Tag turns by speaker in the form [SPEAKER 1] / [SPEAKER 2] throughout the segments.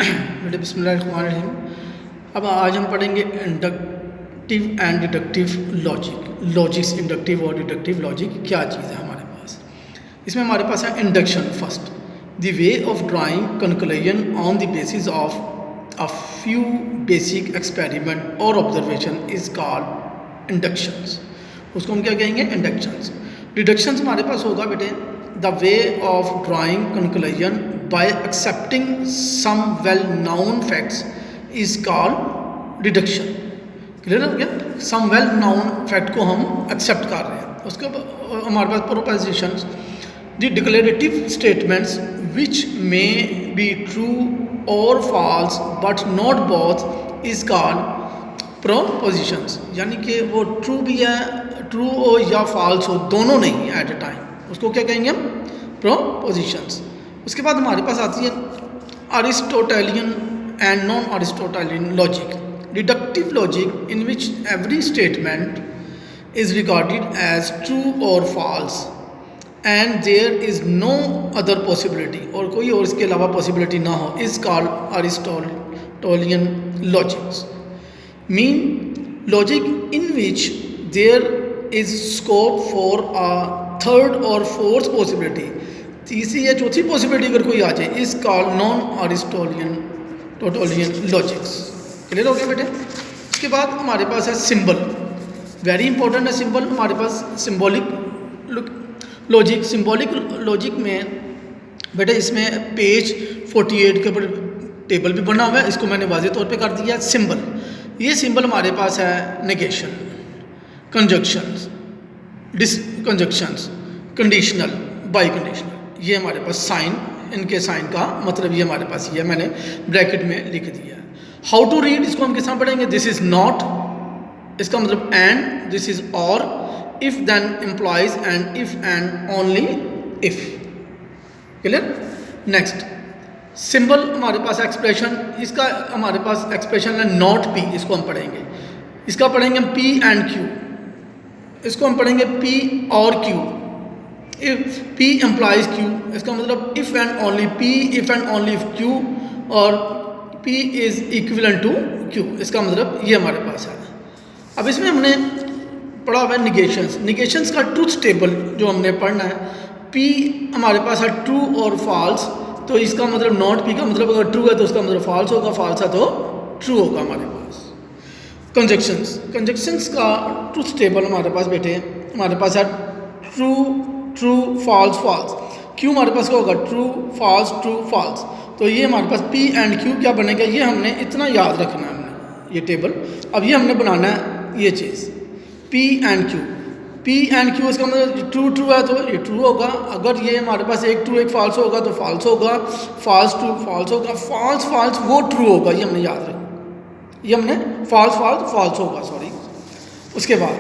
[SPEAKER 1] बेटे बिस्मिल्लाहिर्रहमानिर्रहीम। अब आज हम पढ़ेंगे inductive and deductive logics. Inductive और डिडक्टिव लॉजिक क्या चीज़ है हमारे पास। इसमें हमारे पास है induction first, the way of drawing conclusion on the basis of a few basic experiment और ऑब्जर्वेशन इज कॉल्ड इंडक्शंस। उसको हम क्या कहेंगे? इंडक्शंस। डिडक्शंस हमारे पास होगा बेटे the way of drawing conclusion by accepting some well known facts is called deduction। Clear हो गया? some well known fact को हम accept कर रहे हैं। उसके हमारे पास propositions, the declarative statements which may be true or false but not both is called propositions। यानी कि वो true भी है, true हो या false हो, दोनों नहीं at a time, उसको क्या कहेंगे हम? propositions। उसके बाद हमारे पास आती है Aristotelian and non Aristotelian logic. Deductive logic in which every statement is regarded as true और false and there is no other possibility, और कोई और इसके अलावा पॉसिबिलिटी ना हो, is called Aristotelian logics. Mean logic in which there is scope for a third और fourth possibility, तीसरी या चौथी पॉसिबिलिटी अगर कोई आ जाए, is call non Aristotelian logics. Clear हो गया बेटे? इसके बाद हमारे पास है सिंबल। वेरी इंपॉर्टेंट है सिंबल हमारे पास। सिंबॉलिक लॉजिक, सिंबॉलिक लॉजिक में बेटे इसमें पेज 48 के ऊपर टेबल भी बना हुआ है, इसको मैंने वाज़ेह तौर पे कर दिया है सिंबल। ये सिंबल हमारे पास है negation, conjunctions, disconjunctions, conditional, bi conditional. ये हमारे पास साइन, इनके साइन का मतलब ये हमारे पास ये मैंने ब्रैकेट में लिख दिया है। हाउ टू रीड, इसको हम किस तरह पढ़ेंगे? दिस इज नॉट, इसका मतलब and, this is or, if then implies, and if and only if. Clear? Next symbol हमारे पास एक्सप्रेशन, इसका हमारे पास एक्सप्रेशन है नॉट पी, इसको हम पढ़ेंगे। इसका पढ़ेंगे हम पी एंड क्यू, इसको हम पढ़ेंगे पी और Q. If P implies Q, इसका मतलब if and only P, if and only if Q, और P is equivalent to Q, इसका मतलब ये हमारे पास है। अब इसमें हमने पढ़ा हुआ है निगेशंस। निगेशंस का ट्रूथ टेबल जो हमने पढ़ना है, P हमारे पास है ट्रू और फॉल्स, तो इसका मतलब नॉट P का मतलब अगर ट्रू है तो उसका मतलब फॉल्स होगा, फॉल्स है तो ट्रू होगा हमारे पास। कंजक्शंस, कंजक्शंस का ट्रूथ टेबल हमारे पास बेटे हमारे पास है true true false false. Q हमारे पास क्या होगा? True false true false. तो ये हमारे पास पी एंड क्यू क्या बनेगा, ये हमने इतना याद रखना है हमने ये टेबल। अब ये हमने बनाना है ये चीज़ P and Q. P and Q इसका मतलब ट्रू ट्रू है तो ये ट्रू होगा, अगर ये हमारे पास एक ट्रू एक फॉल्स होगा तो फॉल्स होगा, फॉल्स ट्रू फॉल्स होगा, फॉल्स फॉल्स वो ट्रू होगा, ये हमने याद रखना। ये हमने फॉल्स फॉल्स फॉल्स होगा, सॉरी। उसके बाद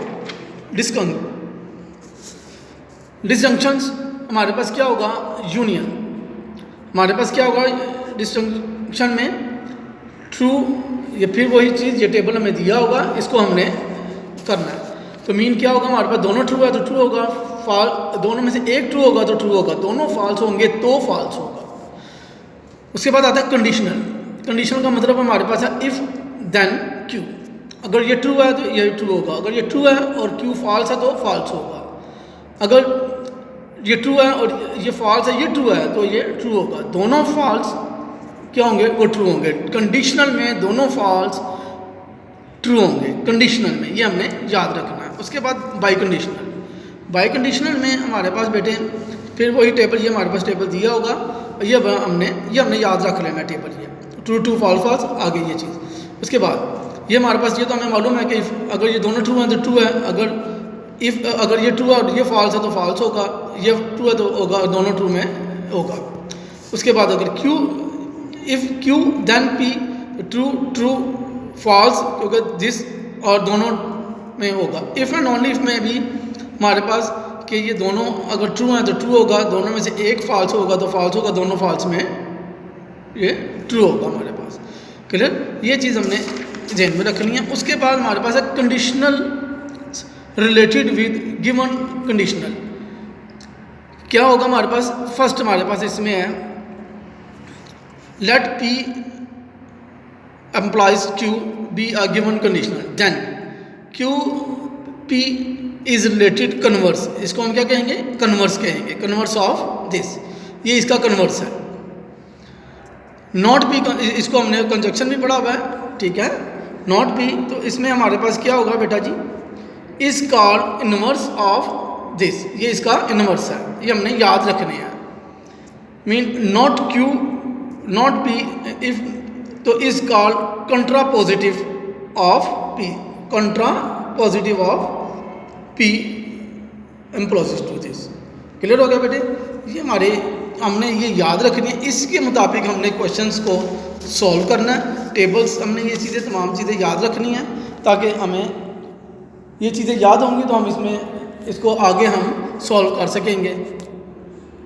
[SPEAKER 1] डिसजंक्शंस हमारे पास क्या होगा? यूनियन। हमारे पास क्या होगा डिसजंक्शन में? ट्रू, ये फिर वही चीज़, ये टेबल हमें दिया होगा, इसको हमने करना है। तो मीन क्या होगा? हमारे पास दोनों ट्रू है तो ट्रू होगा, दोनों में से एक ट्रू होगा तो ट्रू होगा, दोनों फॉल्स होंगे तो फॉल्स होगा। उसके बाद आता है कंडीशनल। कंडीशनल का मतलब हमारे पास है इफ देन क्यू। अगर ये ट्रू है तो ये ट्रू होगा, अगर ये ट्रू है और क्यू फॉल्स है तो फॉल्स होगा, अगर ये ट्रू है और ये फॉल्स है, ये ट्रू है तो ये ट्रू होगा, दोनों फॉल्स क्या होंगे? वो ट्रू होंगे। कंडीशनल में दोनों फॉल्स ट्रू होंगे कंडीशनल में, ये हमने याद रखना है। उसके बाद बाई कंडीशनल। बाई कंडीशनल में हमारे पास बेटे फिर वही टेबल, ये हमारे पास टेबल दिया होगा, ये हमने याद रख लेना टेबल, ये ट्रू ट्रू फॉल्स फॉल्स आगे ये चीज़। उसके बाद ये हमारे पास ये तो हमें मालूम है कि अगर ये दोनों ट्रू हैं तो ट्रू है, अगर ये ट्रू है और ये फॉल्स है तो फॉल्स होगा, ये ट्रू है तो होगा, दोनों ट्रू में होगा। उसके बाद अगर Q, if Q then P, true true false, क्योंकि दिस और दोनों में होगा। इफ़ एंड ओनली इफ में भी हमारे पास कि ये दोनों अगर ट्रू हैं तो ट्रू होगा, दोनों में से एक फॉल्स होगा तो फॉल्स होगा, दोनों फॉल्स में ये ट्रू होगा हमारे पास। क्लियर? ये चीज़ हमने ध्यान में रखनी है। उसके बाद हमारे पास है conditional related with given conditional. क्या होगा हमारे पास? फर्स्ट हमारे पास इसमें है let P implies Q be a given conditional, then Q P is related converse, इसको हम क्या कहेंगे, कन्वर्स कहेंगे, कन्वर्स ऑफ दिस, ये इसका कन्वर्स है। नॉट पी, इसको हमने कंजक्शन भी पढ़ा हुआ है, ठीक है। नॉट पी, तो इसमें हमारे पास क्या होगा बेटा जी, is called inverse of this, ये इसका इनवर्स है, ये हमने याद रखने हैं। Mean not Q not P if, तो is called contra positive of P, contra positive of P implies to this. Clear हो गया बेटे, ये हमारे हमने ये याद रखनी है, इसके मुताबिक हमने क्वेश्चंस को सॉल्व करना है, टेबल्स हमने ये चीज़ें तमाम चीज़ें याद रखनी है, ताकि हमें ये चीज़ें याद होंगी तो हम इसमें इसको आगे हम सॉल्व कर सकेंगे।